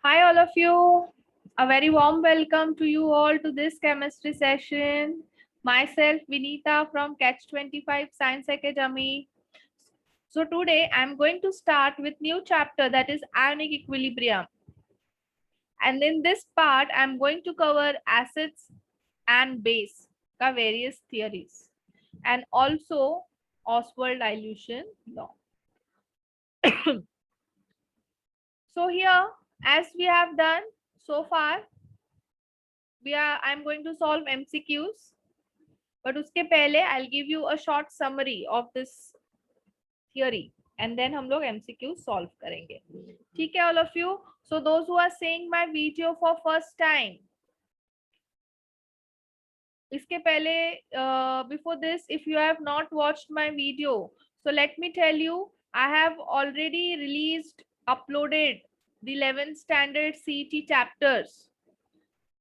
Hi, all of you. A very warm welcome to you all to this chemistry session. Myself, Vinita from Catch 25 Science Academy. So today I'm going to start with new chapter, that is ionic equilibrium. And in this part, I'm going to cover acids and base ka various theories and also Oswald dilution law. So here, as we have done so far, I'm going to solve MCQs, but उसके पहले I'll give you a short summary of this theory and then हम लोग MCQ solve करेंगे. ठीक है all of you? So those who are seeing my video for first time, इसके पहले before this, if you have not watched my video, so let me tell you, I have already uploaded the 11th standard CET chapters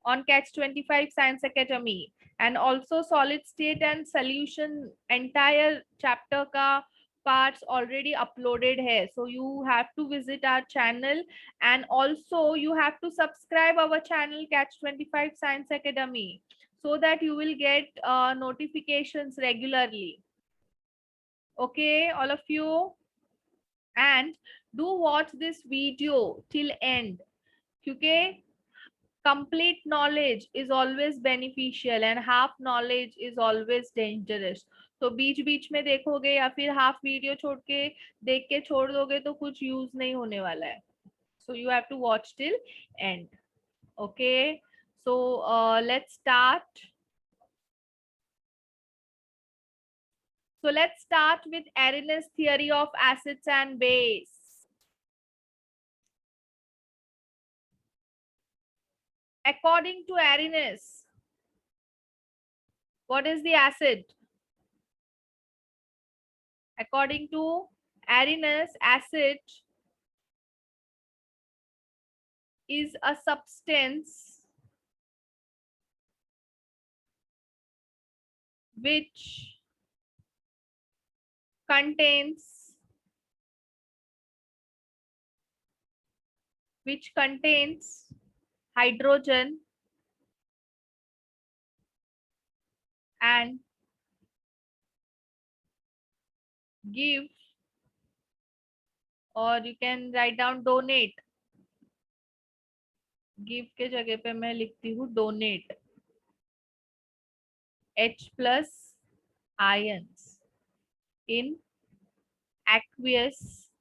on Catch 25 Science Academy, and also solid state and solution entire chapter ka parts already uploaded hai. So you have to visit our channel, and also you have to subscribe our channel Catch 25 Science Academy so that you will get notifications regularly. Okay, all of you, and do watch this video till end, क्योंकि complete knowledge is always beneficial and half knowledge is always dangerous. तो बीच बीच में देखोगे या फिर half video छोड़ के देख के छोड़ दोगे तो कुछ यूज नहीं होने वाला है. So you have to watch till end. Okay, so let's start. So let's start with Arrhenius theory of acids and base. According to Arrhenius, what is the acid? According to Arrhenius, acid is a substance which contains hydrogen and give, or you can write down donate. give के जगह पे मैं लिखती हूँ donate H plus ions in aqueous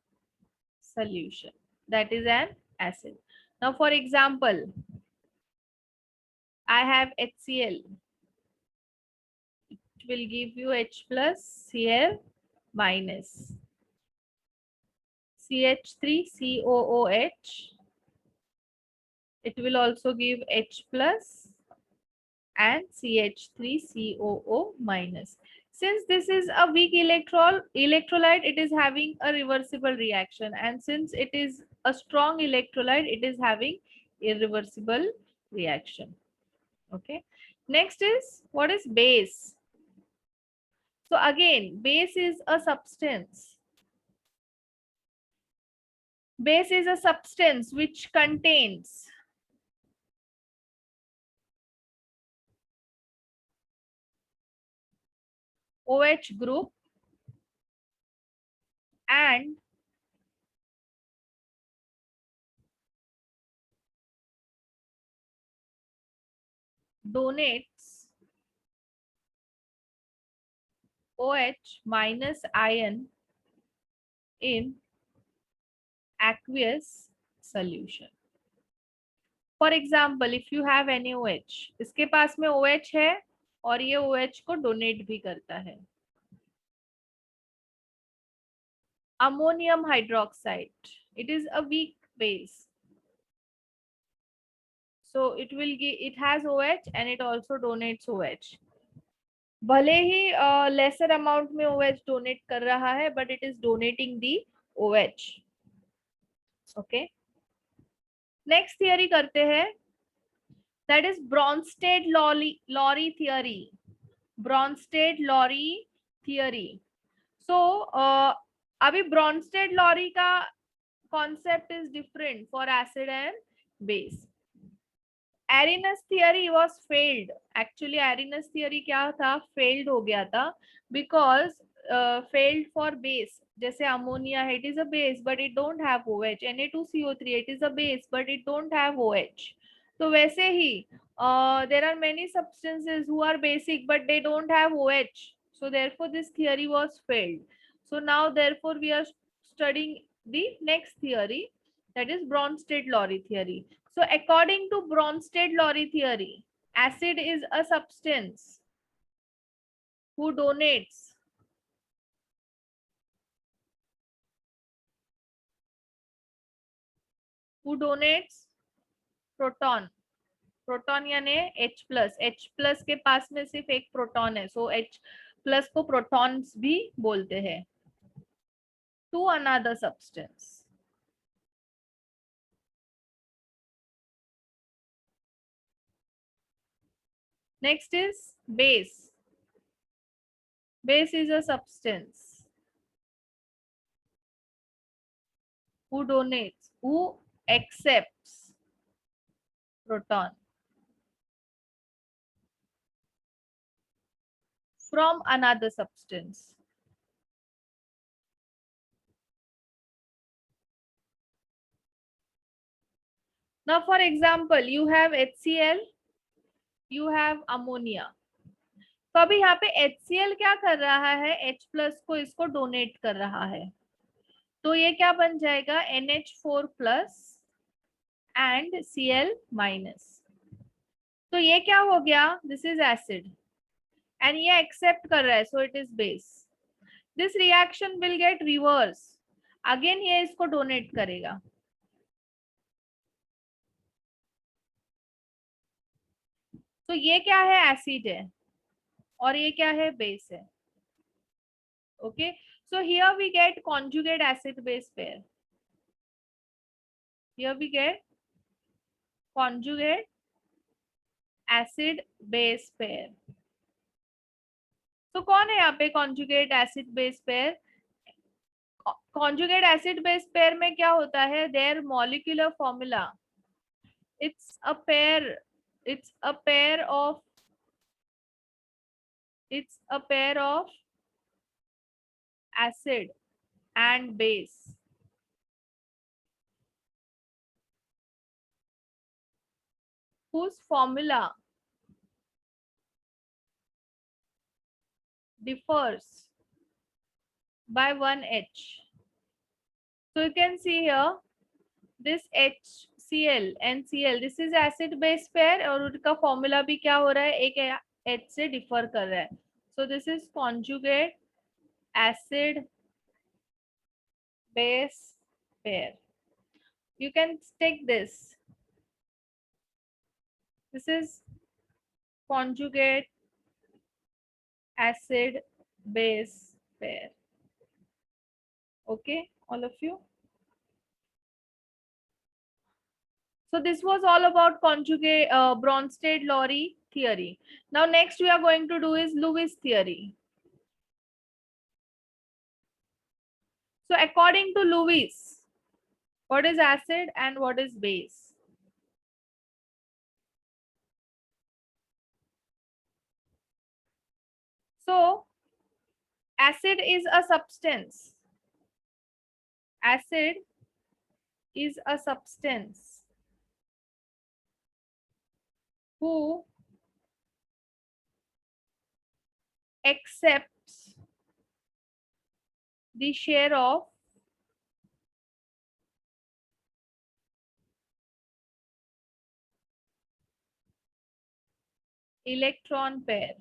solution, that is an acid. Now for example, I have HCl. It will give you H plus Cl minus CH3COOH. It will also give H plus and CH3COO minus. Since this is a weak electrolyte, it is having a reversible reaction, and since it is a strong electrolyte, it is having irreversible reaction. Okay. Next is, what is base? So again, base is a substance. Base is a substance which contains OH group and donates OH minus ion in aqueous solution. For example, if you have NaOH, इसके पास में OH है और ये OH को donate भी करता है. Ammonium hydroxide, it is a weak base, so it has OH and it also donates OH. भले ही lesser amount में OH donate कर रहा है, but it is donating the OH. Okay. Next theory करते हैं, that is Bronsted-Lowry theory. Bronsted-Lowry theory. So अभी Bronsted-Lowry का concept is different for acid and base. Arrhenius theory was failed. Actually Arrhenius theory क्या था, failed हो गया था because failed for base. जैसे ammonia है, it is a base but it don't have OH. Na2CO3, it is a base but it don't have OH. तो वैसे ही there are many substances who are basic but they don't have OH. So therefore this theory was failed. So now therefore we are studying the next theory, that is Bronsted-Lowry theory. So according to Bronsted-Lowry theory, acid is a substance who donates proton. Proton यानी H plus के पास में सिर्फ एक proton है, so H plus को protons भी बोलते हैं. To another substance. Next is base. Base is a substance who donates, who accepts proton from another substance. Now for example, you have HCl, you have ammonia. तो अभी यहाँ पे HCl क्या कर रहा है, H प्लस को इसको डोनेट कर रहा है, तो ये क्या बन जाएगा, NH4 plus and Cl minus. तो ये क्या हो गया, दिस इज एसिड एंड ये एक्सेप्ट कर रहा है, so it is base. This reaction will get reverse, again ये इसको डोनेट करेगा. तो ये क्या है, एसिड है और ये क्या है, बेस है. Okay, so here we get conjugate acid base pair. Here we get conjugate acid base pair. तो कौन है यहाँ पे conjugate acid base pair? Conjugate acid base pair में क्या होता है, their molecular formula, it's a pair of acid and base. Whose formula differs by one H. So you can see here this HCl and Cl, this is acid base pair और उनका formula भी क्या हो रहा है, एक H से differ कर रहा है. So this is conjugate acid base pair. You can take this. This is conjugate acid base pair. Okay, all of you. So this was all about conjugate Bronsted-Lowry theory. Now next we are going to do is Lewis theory. So according to Lewis, what is acid and what is base? So acid is a substance. Acid is a substance who accepts the share of electron pair,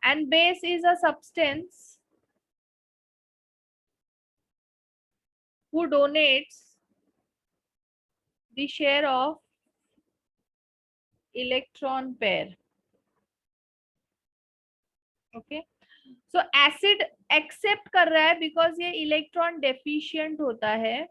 and base is a substance who donates the share of electron pair. Okay, so acid accept कर रहा है because ये electron deficient होता है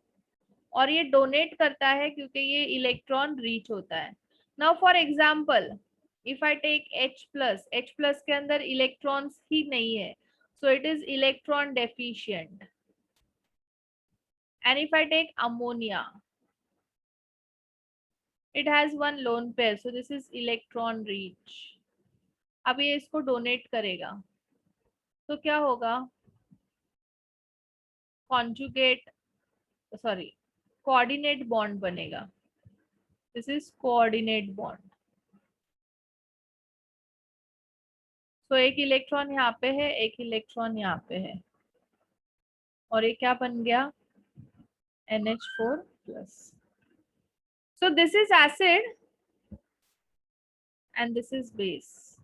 और ये donate करता है क्योंकि ये electron reach होता है. Now for example, if I take H plus के अंदर electrons ही नहीं है, so it is electron deficient. And if I take ammonia, It has one lone pair, so this is electron reach. अब ये इसको donate करेगा तो क्या होगा? कॉन्जुगेट, सॉरी, कोऑर्डिनेट बॉन्ड बनेगा. This is coordinate bond. तो एक इलेक्ट्रॉन यहाँ पे है, एक इलेक्ट्रॉन यहाँ पे है, और ये क्या बन गया? NH4+. So this is acid and this is base.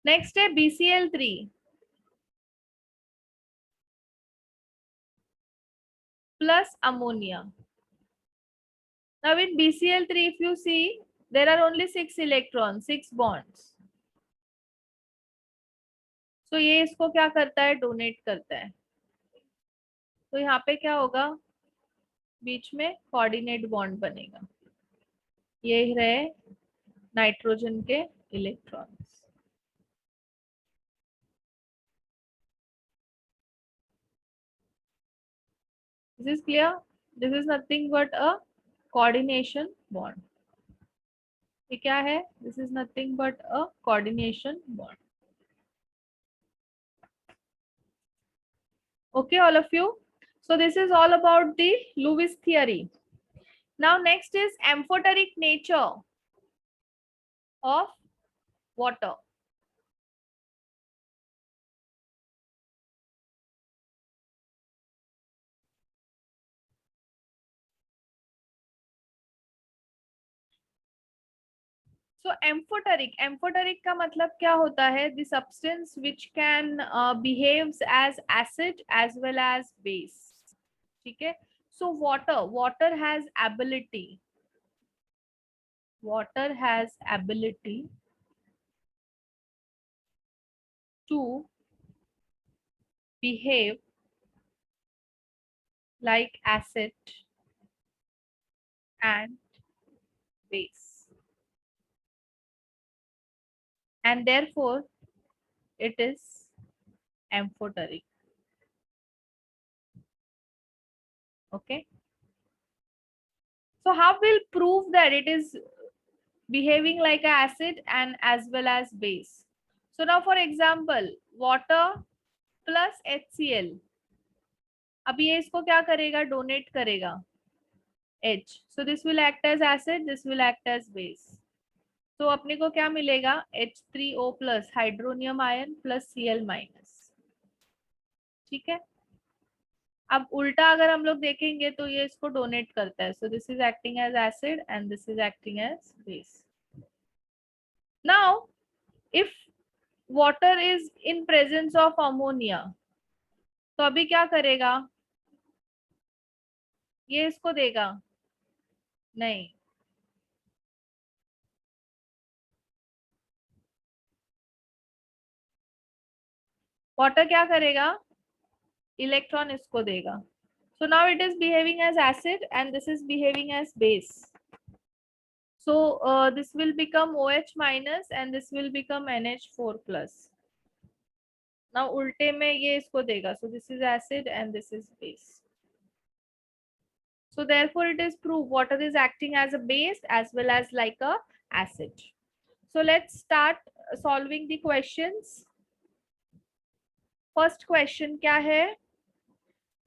Next है BCl3 plus ammonia. Now in BCl3, if you see, there are only 6 electrons, 6 bonds. So ये इसको क्या करता है? डोनेट करता है. तो यहाँ पे क्या होगा? बीच में कोऑर्डिनेट बॉन्ड बनेगा. ये रहे नाइट्रोजन के electrons. This is clear? This is nothing but a coordination bond. ये क्या है? This is nothing but a coordination bond. Okay, all of you. So this is all about the Lewis theory. Now next is amphoteric nature of water. So amphoteric का मतलब क्या होता है? The substance which can behaves as acid as well as base. ठीक है? So water has ability to behave like acid and base, and therefore it is amphoteric. Okay, so how we'll prove that it is behaving like an acid and as well as base? So now for example, water plus HCl, अब ये इसको क्या करेगा? Donate करेगा H. So this will act as acid, this will act as base. तो अपने को क्या मिलेगा? H3O plus hydronium ion plus Cl minus. ठीक है. अब उल्टा अगर हम लोग देखेंगे तो ये इसको डोनेट करता है. So this is acting as acid and this is acting as base. Now if water is in presence of ammonia, तो अभी क्या करेगा? ये इसको देगा? नहीं. वाटर क्या करेगा? इलेक्ट्रॉन इसको देगा. So now it is behaving as acid and this is behaving as base. So this will become OH minus and this will become NH4 plus. Now उल्टे में ये इसको देगा. So this is acid and this is base. So therefore it is proved water is acting as a base as well as like a acid. So let's start solving the questions. First question क्या है?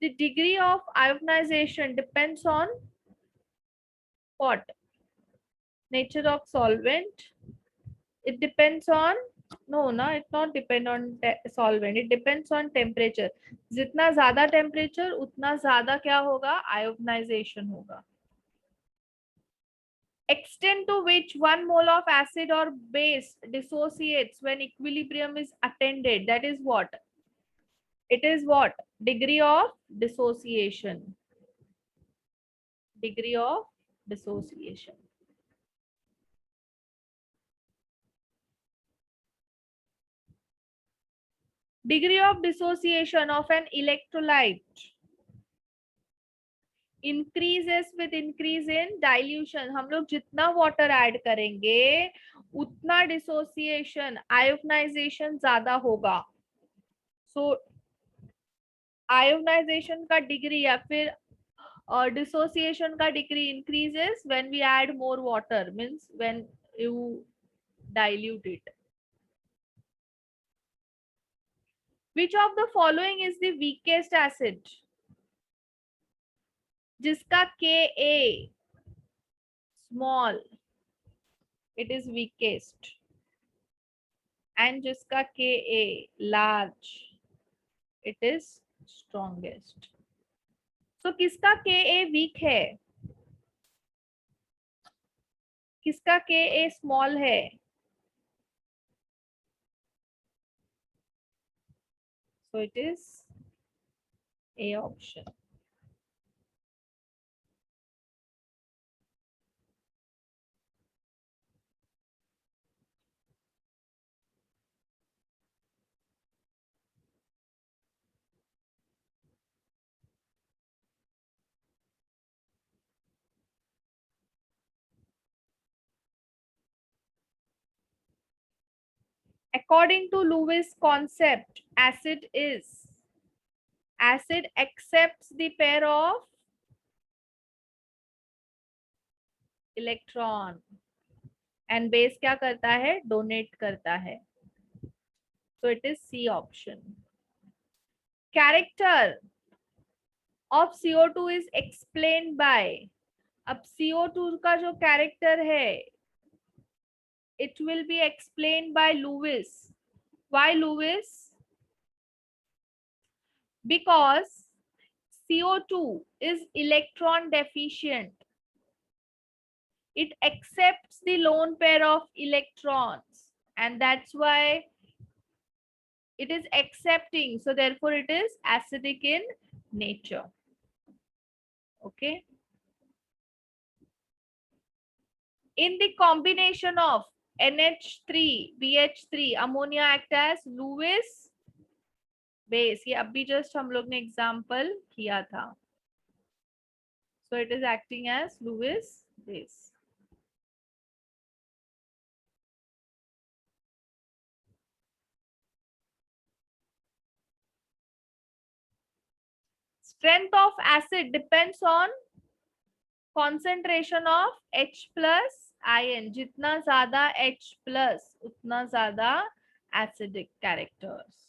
The degree of ionization depends on what? Nature of solvent. It depends on, no, it not depend on solvent. It depends on temperature. जितना ज़्यादा temperature उतना ज़्यादा क्या होगा? Ionization होगा. Extent to which 1 mole of acid or base dissociates when equilibrium is attained, that is what? It is what? Degree of dissociation. Degree of dissociation. Degree of dissociation of an electrolyte increases with increase in dilution. हम लोग जितना water add करेंगे उतना dissociation, ionization ज्यादा होगा. So ionization का degree या फिर और dissociation का degree increases when we add more water, means when you dilute it. Which of the following is the weakest acid? जिसका Ka small, it is weakest, and जिसका Ka large, it is strongest. So किसका Ka weak है, किसका Ka small है? So it is A option. According to Lewis concept, acid accepts the pair of electron and base क्या करता है, donate करता है. So it is C option. Character of CO2 is explained by, अब CO2 का जो character है, it will be explained by Lewis. Why Lewis? Because CO2 is electron deficient. It accepts the lone pair of electrons, and that's why it is accepting. So therefore it is acidic in nature. Okay. In the combination of NH3, BH3, ammonia act as Lewis base. ये अभी just हम लोग ने example किया था. So it is acting as Lewis base. Strength of acid depends on concentration of H plus ion. जितना ज्यादा H plus उतना ज्यादा acidic characters.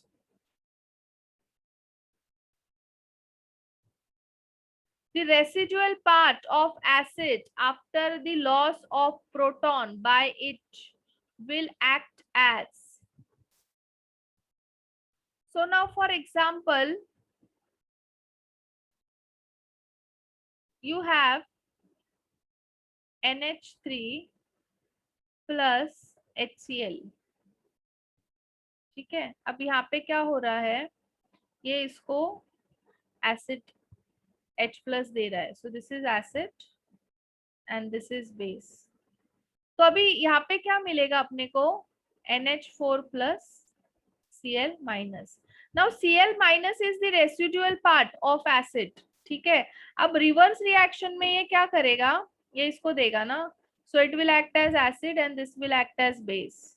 The residual part of acid after the loss of proton by it will act as. So now for example, you have NH3 plus HCl. ठीक है, अब यहाँ पे क्या हो रहा है, ये इसको एसिड H plus दे रहा है. So this is acid and this is base. तो अभी यहाँ पे क्या मिलेगा अपने को, NH4 plus Cl minus. Now Cl minus is the residual part of acid. ठीक है, अब रिवर्स रिएक्शन में ये क्या करेगा, ये इसको देगा ना. So it will act as acid and this will act as base.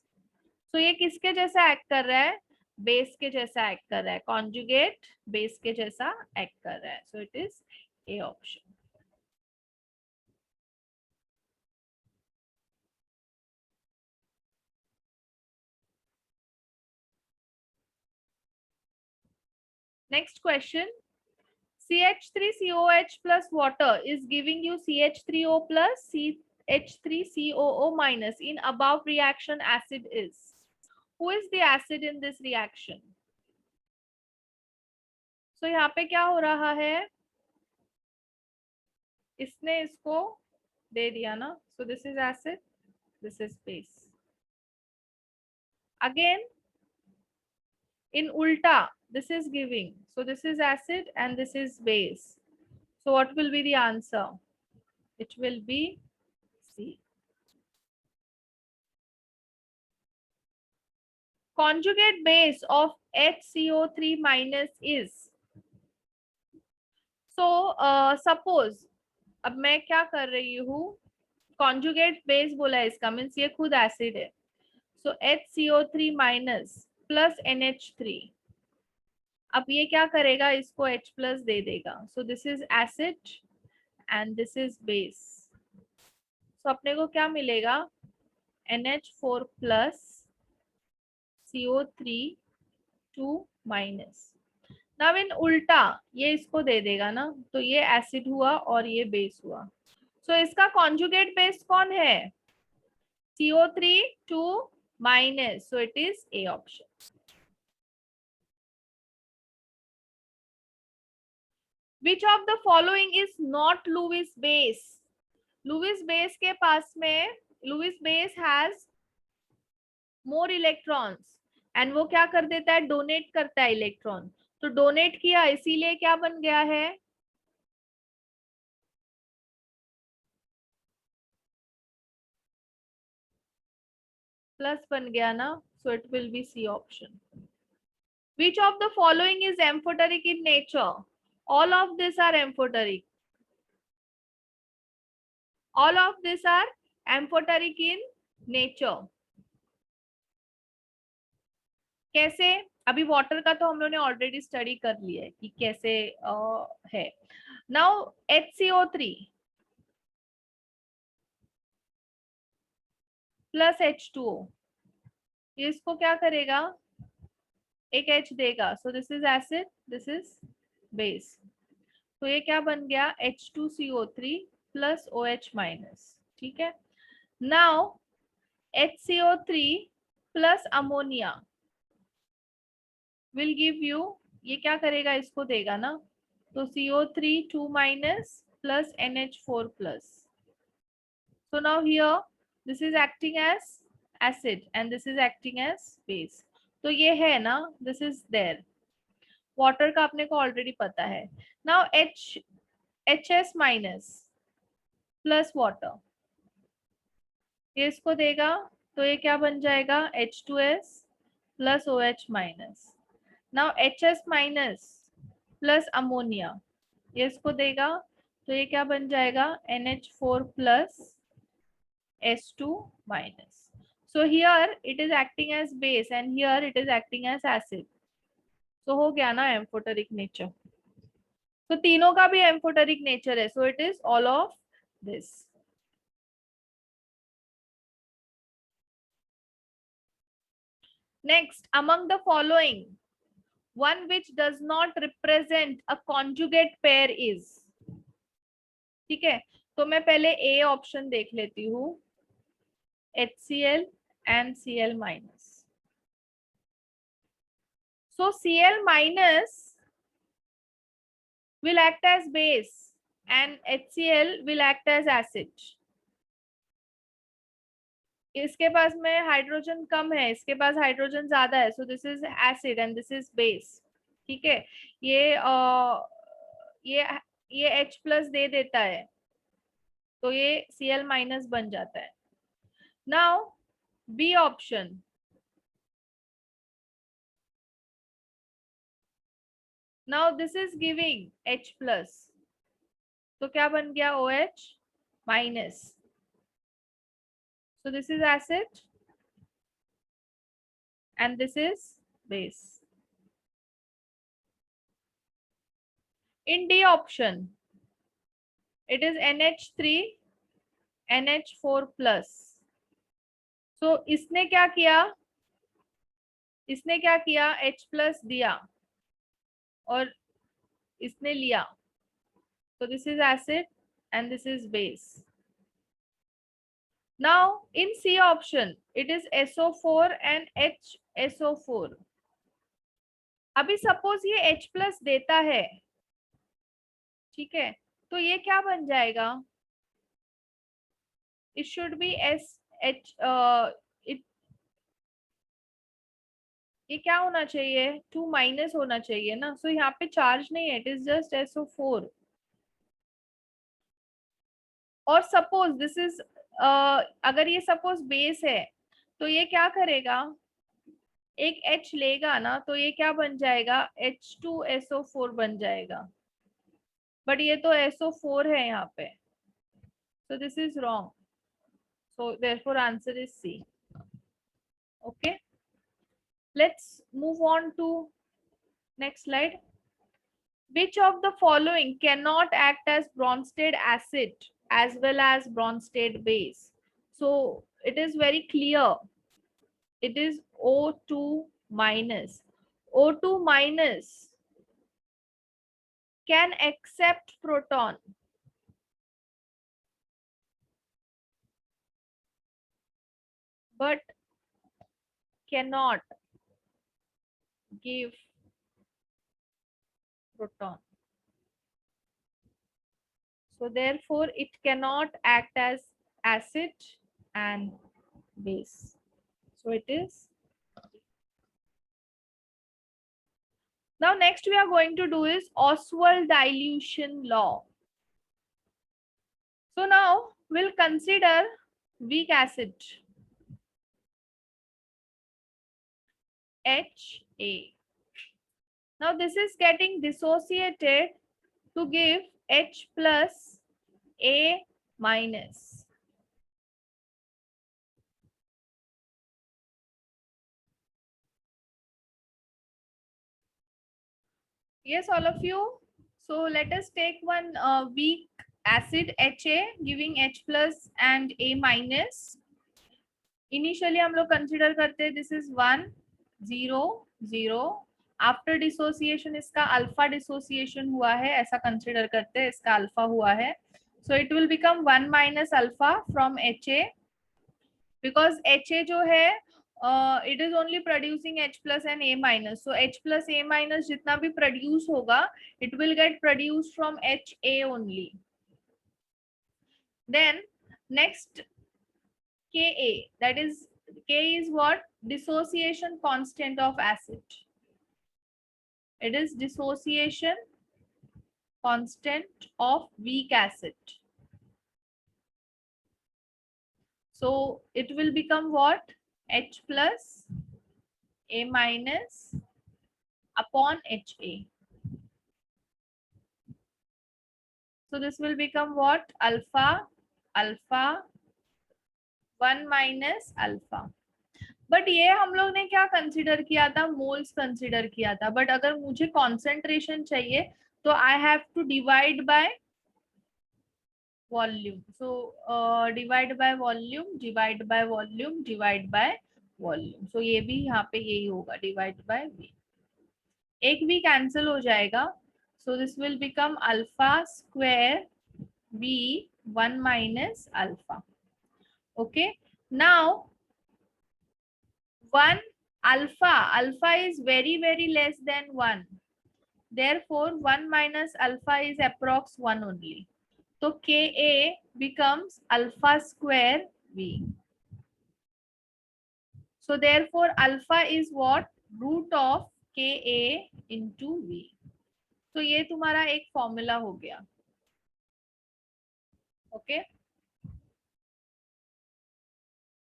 So ये किसके जैसा एक्ट कर रहा है, बेस के जैसा एक्ट कर रहा है, कॉन्जुगेट बेस के जैसा एक्ट कर रहा है. So it is A option. Next question, CH3COH plus water is giving you CH3O plus CH3COO minus. In above reaction, acid is. Who is the acid in this reaction? So यहाँ पे क्या हो रहा है, इसने इसको दे दिया ना. So this is acid, this is base. Again in ulta, this is giving. So this is acid and this is base. So what will be the answer? It will be C. Conjugate base of HCO3 minus is. So suppose, अब मैं क्या कर रही हूँ, conjugate base बोला है इसका, means ये खुद एसिड है. So HCO3 minus plus NH3. अब ये क्या करेगा, इसको H plus दे देगा. So this is acid and this is base. So अपने को क्या मिलेगा, NH4 plus CO3 2 minus. Now in उल्टा ये इसको दे देगा ना, तो ये एसिड हुआ और ये बेस हुआ. So इसका कॉन्जुगेट बेस कौन है, CO3 2 minus. So it is A option. Which of the following is not Lewis base? Lewis base के पास में, Lewis base has more electrons and वो क्या कर देता है, डोनेट करता है इलेक्ट्रॉन. तो डोनेट किया इसीलिए क्या बन गया है, प्लस बन गया ना. So it will be C option. Which of the following is amphoteric in nature? All of these are amphoteric. All of these are amphoteric in nature. कैसे, अभी वाटर का तो हम लोगों ने ऑलरेडी स्टडी कर लिया है कि कैसे है. नाउ HCO3 प्लस H2O, इसको क्या करेगा, एक H देगा. सो this is acid, this is base. तो ये क्या बन गया, H2CO3 प्लस OH माइनस. ठीक है. Now HCO3 plus ammonia will give you, ये क्या करेगा, इसको देगा ना. तो CO3 2 minus plus NH4 plus. So now here this is acting as acid and this is acting as base. तो ये है ना, this is there. वाटर का अपने को ऑलरेडी पता है. Now HS minus plus water, ये इसको देगा तो ये क्या बन जाएगा, H2S plus OH minus. Now HS minus plus ammonia, ये इसको देगा तो ये क्या बन जाएगा, NH4 plus S2 minus. So here it is acting as base and here it is acting as acid. So हो गया ना एम्फोटेरिक नेचर. तो तीनों का भी एम्फोटेरिक नेचर है. So it is all of this. Next, among the following, one which does not represent a conjugate pair is. ठीक है, तो मैं पहले A ऑप्शन देख लेती हूँ, HCl and Cl minus. So Cl minus will act as base and HCl will act as acid. इसके पास में हाइड्रोजन कम है, इसके पास हाइड्रोजन ज्यादा है. So this is acid and this is base. ठीक है, ये H प्लस दे देता है तो ये Cl माइनस बन जाता है. Now B option, now this is giving H plus, तो क्या बन गया, OH minus. So this is acid and this is base. In D option, it is NH3 NH4 plus. So इसने क्या किया, इसने क्या किया, H plus दिया और इसने लिया. So this is acid and this is base. Now in C option, it is SO4 and HSO4. अभी सपोज ये H प्लस देता है, ठीक है, तो ये क्या बन जाएगा, it should be SH, ये क्या होना चाहिए, 2 माइनस होना चाहिए ना. सो यहाँ पे चार्ज नहीं है, इट इज जस्ट SO4. और सपोज दिस इज, अगर ये सपोज बेस है तो ये क्या करेगा, एक H लेगा ना तो ये क्या बन जाएगा, H2SO4 बन जाएगा. बट ये तो SO4 है यहाँ पे. So this is wrong. So therefore answer is C. Okay. Let's move on to next slide. Which of the following cannot act as Bronsted acid as well as Bronsted base? So it is very clear. It is O2 minus. O2 minus can accept proton, but cannot give proton. So therefore it cannot act as acid and base. So it is. Now next we are going to do is Oswald dilution law. So now we'll consider weak acid, HA. Now this is getting dissociated to give H plus A minus. Yes, all of you. So let us take one weak acid HA giving H plus and A minus. Initially हम लोग consider करते हैं this is 1 0 0. After dissociation इसका alpha dissociation हुआ है, ऐसा consider करते हैं, इसका अल्फा हुआ है. So it will become 1 minus alpha from HA, because HA जो है it is only producing H plus and A minus. So H plus A minus जितना भी प्रोड्यूस होगा it will get produce from HA only. Then next Ka, that is K is what? Dissociation constant of acid. It is dissociation constant of weak acid. So it will become what? H plus A minus upon HA. So this will become what? Alpha, alpha, 1 minus alpha. But ये हम लोग ने क्या consider किया था? Moles consider किया था. But अगर मुझे कॉन्सेंट्रेशन चाहिए तो I have to divide by volume. So divide by volume, divide by volume, divide by volume. So ये भी यहाँ पे यही होगा, डिवाइड बाय वी. एक भी कैंसिल हो जाएगा. So this will become alpha square V 1 minus alpha. Okay, now 1 alpha is very less than 1, therefore 1 minus alpha is approx 1 only. So Ka becomes alpha square V. So therefore alpha is what? Root of Ka into V. So ये तुम्हारा एक formula हो गया. Okay,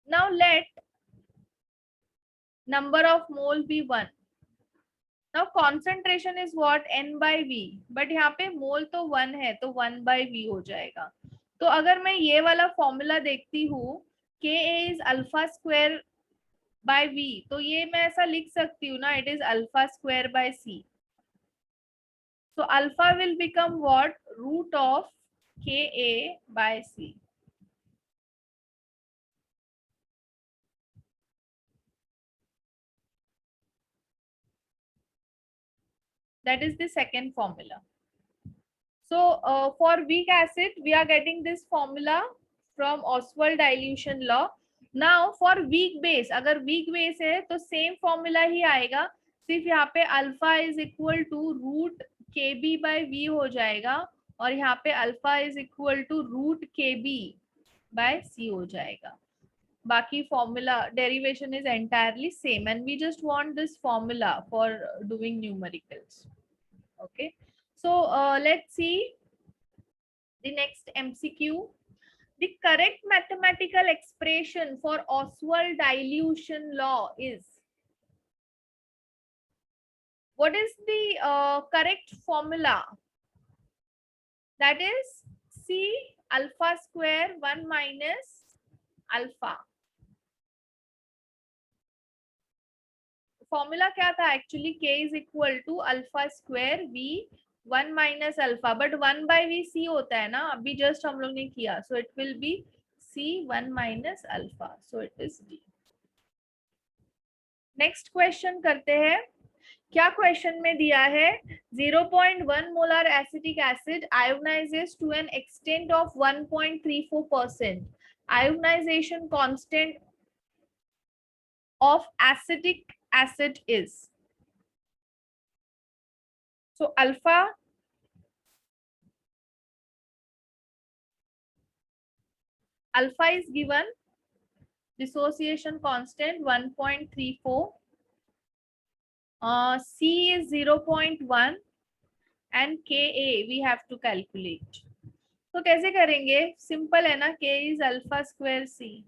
now let number of mole be 1. Now concentration is what? N by V. But यहाँ पे मोल तो 1 है तो 1 by V हो जाएगा. तो अगर मैं ये वाला फॉर्मूला देखती हूँ Ka is alpha square by V, तो ये मैं ऐसा लिख सकती हूँ ना, it is alpha square by C. So alpha will become what? Root of Ka by C. That is the second formula. So for weak acid, we are getting this formula from Oswald dilution law. Now for weak base, अगर weak base है तो same formula ही आएगा, सिर्फ यहाँ पे alpha is equal to root KB by V हो जाएगा और यहाँ पे alpha is equal to root KB by C हो जाएगा. बाकी formula derivation is entirely same and we just want this formula for doing numericals. Okay, so let's see the next MCQ. The correct mathematical expression for Oswald dilution law is, what is the correct formula? That is C alpha square 1 minus alpha. Formula क्या था actually? K is equal to alpha square V 1 minus alpha, but 1/v होता है ना, अभी just हम लोग ने किया, so it will be c 1 minus alpha, so it is d। Next question करते हैं। क्या क्वेश्चन में दिया है 0.1 molar acetic acid ionises to an extent of 1.34%। Ionisation constant of acetic acid is, so alpha is given dissociation constant 1.34, c is 0.1 and ka we have to calculate। तो कैसे करेंगे, simple है ना, k is alpha square c,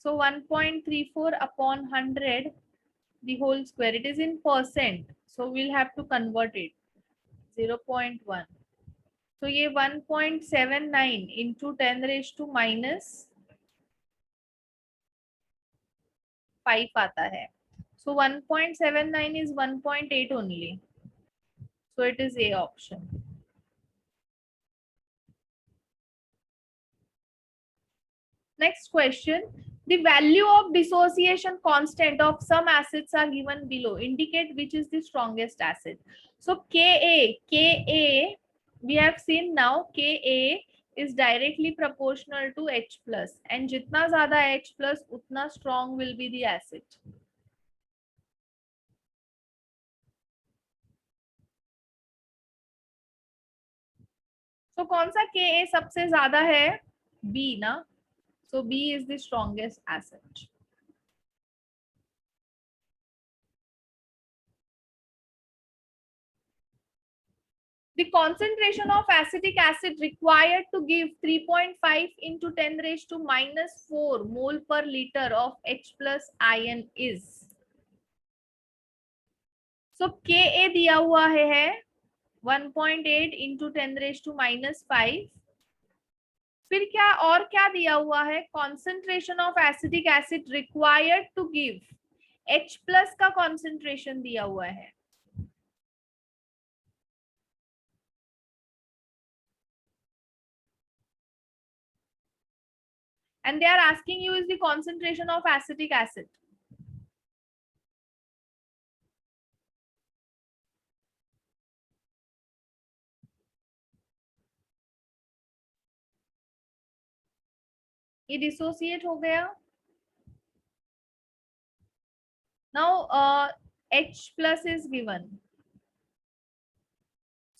so 1.34 upon 100 the whole square, it is in percent, so we'll have to convert it 0.1, so ये 1.79 into 10 raised to minus 5 आता है, so 1.79 is 1.8 only, so it is A option। Next question, the value of dissociation constant of some acids are given below, indicate which is the strongest acid। So Ka we have seen now, Ka is directly proportional to H plus, and जितना ज़्यादा H plus उतना strong will be the acid। So कौन सा Ka सबसे ज़्यादा है, B ना, so B is the strongest acid। The concentration of acetic acid required to give 3.5 into 10 raised to minus 4 mole per liter of H plus ion is, so Ka दिया हुआ है 1.8 into 10 raised to minus 5, फिर क्या और क्या दिया हुआ है, concentration of acetic acid required to give H plus का concentration दिया हुआ है, and they are asking you is the concentration of acetic acid। ये डिसोसिएट हो गया, now H plus is given,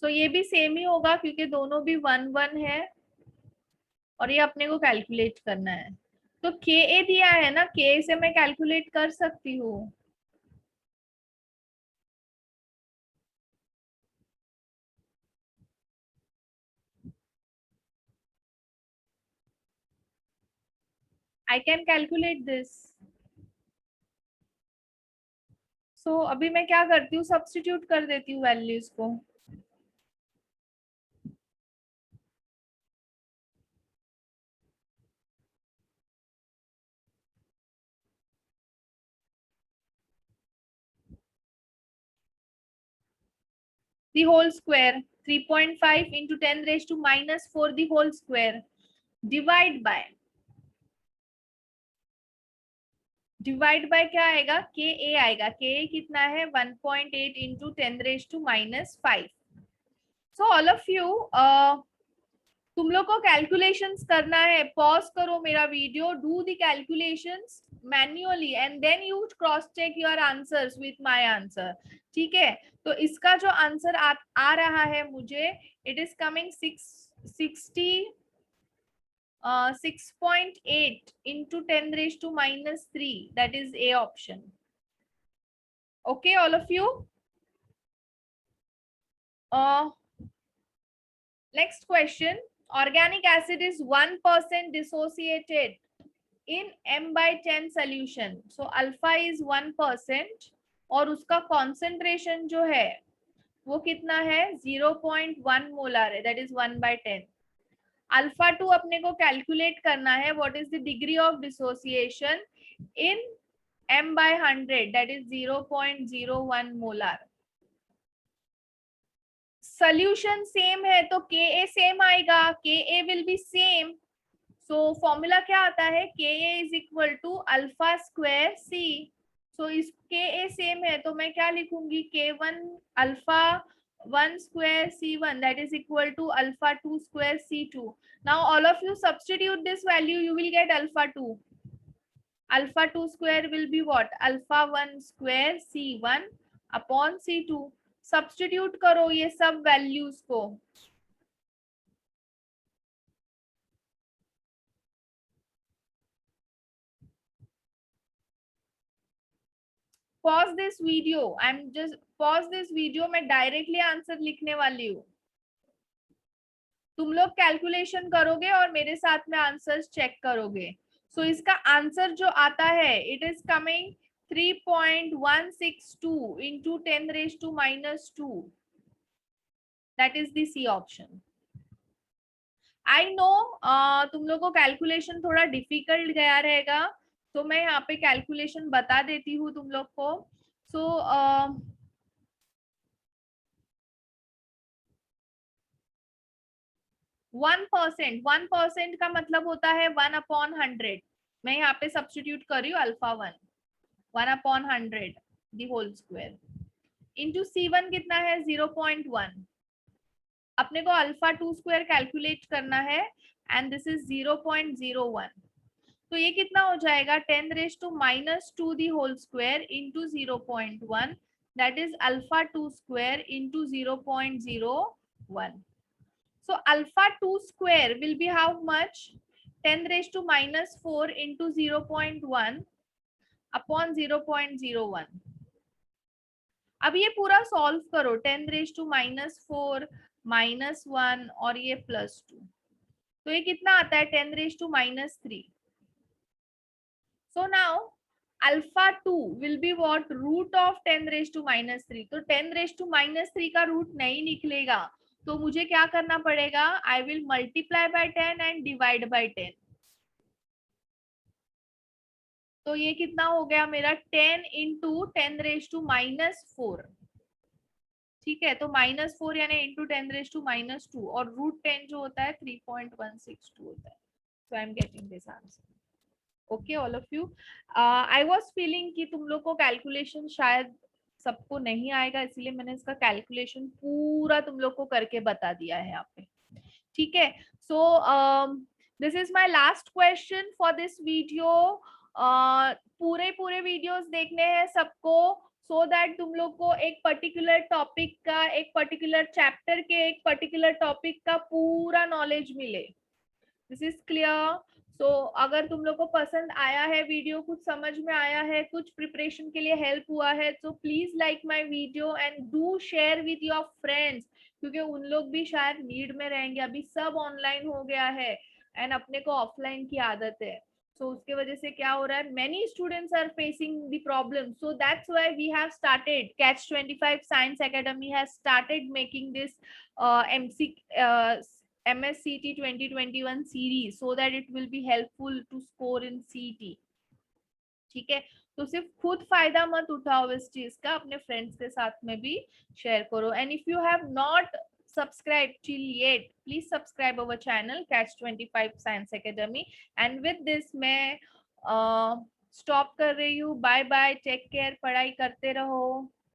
so ये भी सेम ही होगा क्योंकि दोनों भी 1 1 है और ये अपने को कैलकुलेट करना है, तो Ka दिया है ना, K से मैं कैलकुलेट कर सकती हूँ, आई कैन कैलकुलेट दिस। सो अभी मैं क्या करती हूँ, सब्स्टिट्यूट कर देती हूँ वैल्यूज को, the whole square 3.5 into 10 raised to minus 4 the whole square divide by क्या आएगा, Ka आएगा, Ka कितना है 1.8 into 10 raised to minus 5। So all of you तुम लोग को कैलकुलेशंस करना है, पॉज करो मेरा video, do the calculations manually and then you cross check your answers with my answer, ठीक है। तो इसका जो आंसर आ रहा है मुझे, it is coming 6.8 into 10 raised to minus 3, that is A option। Okay, all of you. Next question, organic acid is 1% dissociated in m/10 solution, so alpha is 1% और उसका concentration जो है वो कितना है 0.1 मोलर है, that is 1/10। अल्फा 2 अपने को कैलकुलेट करना है, what is the degree of dissociation in m/100, that is 0.01 molar. Solution same है तो के ए सेम आएगा, K A will be same. So formula क्या आता है, K A is equal to alpha square C. So इस K A same है तो मैं क्या लिखूंगी, के one alpha 1 square c1 that is equal to alpha 2 square c2. Now all of you substitute this value, you will get alpha 2. Alpha 2 square will be what, alpha 1 square c1 upon c2. Substitute करो ये सब values को. Pause this video. I'm just pause this video. मैं directly answer लिखने वाली हूँ. तुम लोग कैलकुलेशन करोगे और मेरे साथ में आंसर्स चेक करोगे. सो इसका आंसर जो आता है, it is coming 3.162 into 10 raised to minus 2. That is the C option. I know तुम लोग को कैलकुलेशन थोड़ा डिफिकल्ट गया रहेगा, तो मैं यहाँ पे कैलकुलेशन बता देती हूँ तुम लोग को. सो 1% का मतलब होता है 1/100. मैं यहाँ पे सब्स्टिट्यूट कर रही हूँ alpha 1/100 the whole square into C1 कितना है 0.1. अपने को अल्फा 2 स्क्वायर कैलकुलेट करना है एंड दिस इज 0.01. तो ये कितना हो जाएगा 10 raised to minus 2 the whole square into 0.1, that is alpha 2 square into 0.01. So alpha 2 square will be how much, 10 raised to minus 4 into 0.1 upon 0.01. अब ये पूरा सॉल्व करो, 10 raised to minus 4 minus 1 और ये plus 2. तो ये कितना आता है 10 raised to minus 3. So now alpha 2 will be what, root of 10 raised to minus 3. तो 10 raised to minus 3 का रूट नहीं निकलेगा, तो मुझे क्या करना पड़ेगा, I will multiply by 10 and divide by 10. तो ये कितना हो गया मेरा 10 इंटू 10 रेज टू माइनस 4. ठीक है, तो माइनस 4 यानी इंटू 10 रेज टू माइनस 2 और रूट 10 जो होता है 3.162 होता है. So I am getting this answer. Okay all of you. I was feeling कि तुम लोग को कैलकुलेशन शायद सबको नहीं आएगा, इसीलिए मैंने इसका कैलकुलेशन पूरा तुम लोग को करके बता दिया है यहाँ पे. ठीक है, so this is my last question for this video. पूरे वीडियोस देखने हैं सबको, सो दैट तुम लोग को एक पर्टिकुलर टॉपिक का, एक पर्टिकुलर चैप्टर के, एक पर्टिकुलर टॉपिक का पूरा नॉलेज मिले. This is clear. तो अगर तुम लोग को पसंद आया है वीडियो, कुछ समझ में आया है, कुछ प्रिपरेशन के लिए हेल्प हुआ है, तो please like my video and do share with your friends, क्योंकि उन लोग भी शायद नीड में रहेंगे. अभी सब ऑनलाइन हो गया है एंड अपने को ऑफलाइन की आदत है. सो उसके वजह से क्या हो रहा है, many students are facing the problem. So that's why we have started, catch 25 science academy has started making this MSCT 2021 series so that it will be helpful to score in CT. ठीक है, तो सिर्फ खुद फायदा मत उठाओ इस चीज का, अपने फ्रेंड्स के साथ में भी शेयर करो. And if you have not subscribed till yet, please subscribe our channel Catch 25 Science Academy. And with this मैं स्टॉप कर रही हूँ. बाय बाय, टेक केयर, पढ़ाई करते रहो.